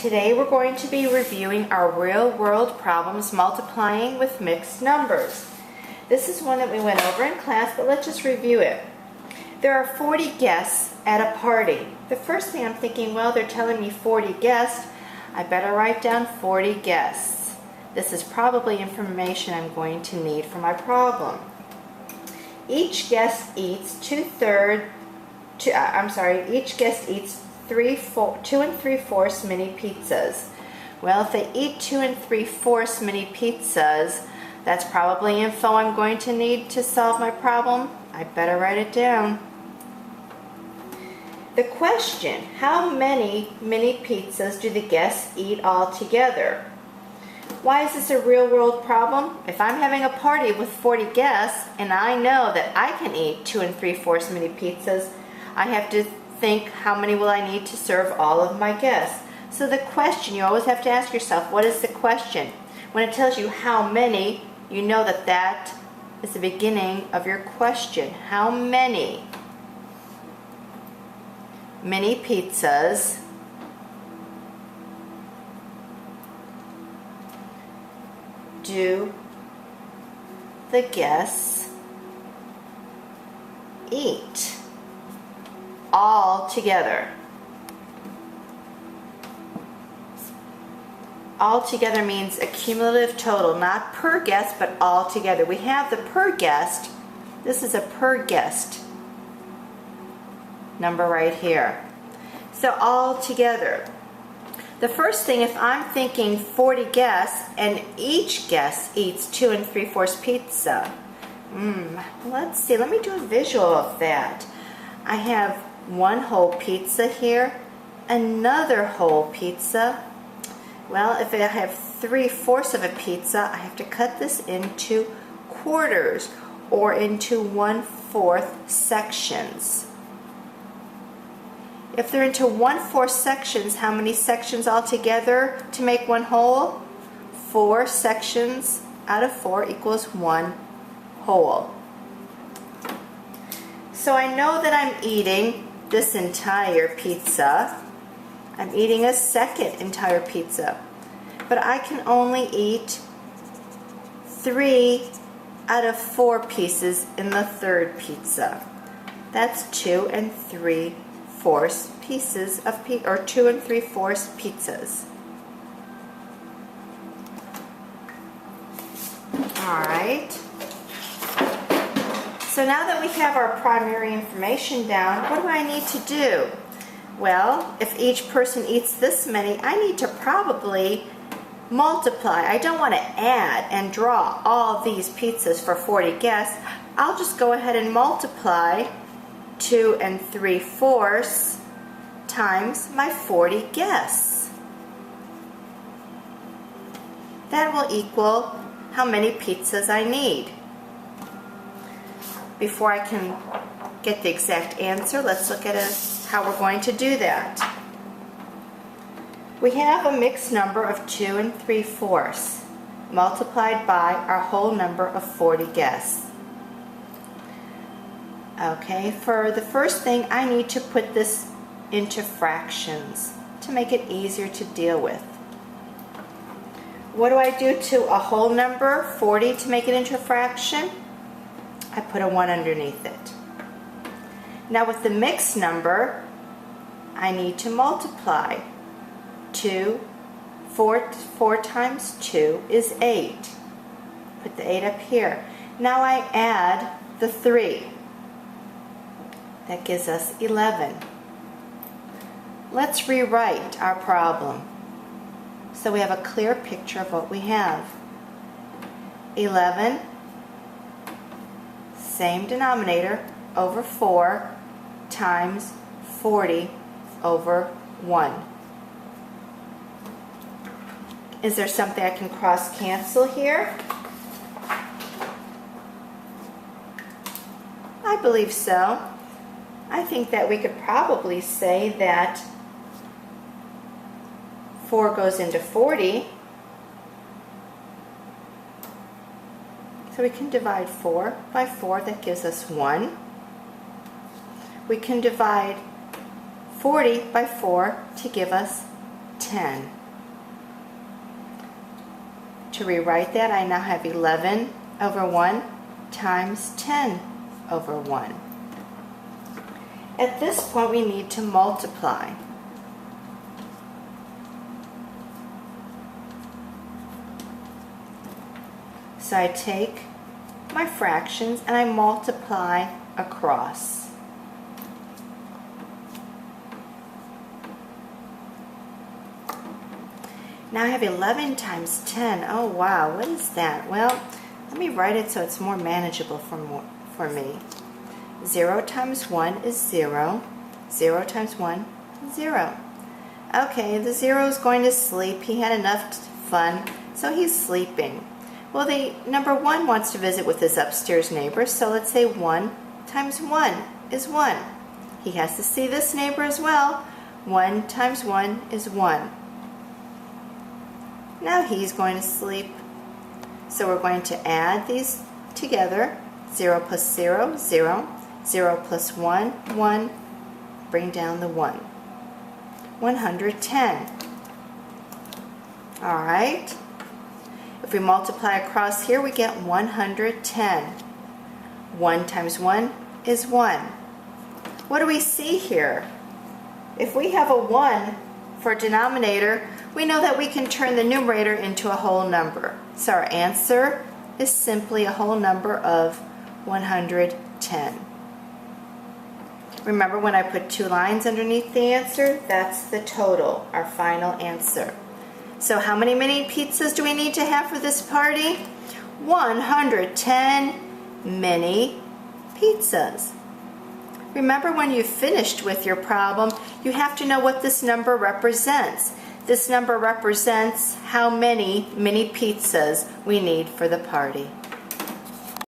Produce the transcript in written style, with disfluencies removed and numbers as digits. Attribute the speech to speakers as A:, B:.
A: Today we're going to be reviewing our real-world problems multiplying with mixed numbers. This is one that we went over in class, but let's just review it. There are 40 guests at a party. The first thing I'm thinking, well, they're telling me 40 guests. I better write down 40 guests. This is probably information I'm going to need for my problem. Each guest eats each guest eats 2 3/4 mini pizzas. Well, if they eat 2 3/4 mini pizzas, that's probably info I'm going to need to solve my problem. I better write it down. The question, how many mini pizzas do the guests eat all together? Why is this a real-world problem? If I'm having a party with 40 guests and I know that I can eat 2 3/4 mini pizzas, I have to think, how many will I need to serve all of my guests? So the question, you always have to ask yourself, what is the question? When it tells you how many, you know that that is the beginning of your question. How many mini pizzas do the guests eat all together? All together means a cumulative total, not per guest, but all together. We have the per guest. This is a per guest number right here. So all together. The first thing, if I'm thinking 40 guests and each guest eats 2 3/4 pizza, let's see, let me do a visual of that. I have one whole pizza here, another whole pizza. Well, if I have 3/4 of a pizza, I have to cut this into quarters or into 1/4 sections. If they're into 1/4 sections, how many sections altogether to make one whole? 4 sections out of 4 equals 1 whole. So I know that I'm eating this entire pizza. I'm eating a second entire pizza. But I can only eat 3 out of 4 pieces in the third pizza. That's 2 3/4 pieces of 2 3/4 pizzas. Alright. So now that we have our primary information down, what do I need to do? Well, if each person eats this many, I need to probably multiply. I don't want to add and draw all these pizzas for 40 guests. I'll just go ahead and multiply 2 3/4 times my 40 guests. That will equal how many pizzas I need. Before I can get the exact answer, let's look at how we're going to do that. We have a mixed number of 2 3/4 multiplied by our whole number of 40 guests. Okay, for the first thing, I need to put this into fractions to make it easier to deal with. What do I do to a whole number, 40, to make it into a fraction? I put a 1 underneath it. Now with the mixed number, I need to multiply. 4 times 2 is 8. Put the 8 up here. Now I add the 3. That gives us 11. Let's rewrite our problem so we have a clear picture of what we have. 11, same denominator, over 4 times 40 over 1. Is there something I can cross cancel here? I believe so. I think that we could probably say that 4 goes into 40. So we can divide 4 by 4. That gives us 1. We can divide 40 by 4 to give us 10. To rewrite that, I now have 11 over 1 times 10 over 1. At this point, we need to multiply. So I take my fractions and I multiply across. Now I have 11 times 10. Oh wow, what is that? Well, let me write it so it's more manageable for me. 0 times 1 is 0. 0 times 1 is 0. Okay, the 0 is going to sleep. He had enough fun, so he's sleeping. Well, the number 1 wants to visit with his upstairs neighbor, so let's say 1 times 1 is 1. He has to see this neighbor as well. 1 times 1 is 1. Now he's going to sleep. So we're going to add these together. 0 plus 0, 0. 0 plus 1, 1. Bring down the 1. 110. All right. If we multiply across here, we get 110. 1 times 1 is 1. What do we see here? If we have a 1 for a denominator, we know that we can turn the numerator into a whole number. So our answer is simply a whole number of 110. Remember when I put 2 lines underneath the answer? That's the total, our final answer. So how many mini pizzas do we need to have for this party? 110 mini pizzas. Remember, when you've finished with your problem, you have to know what this number represents. This number represents how many mini pizzas we need for the party.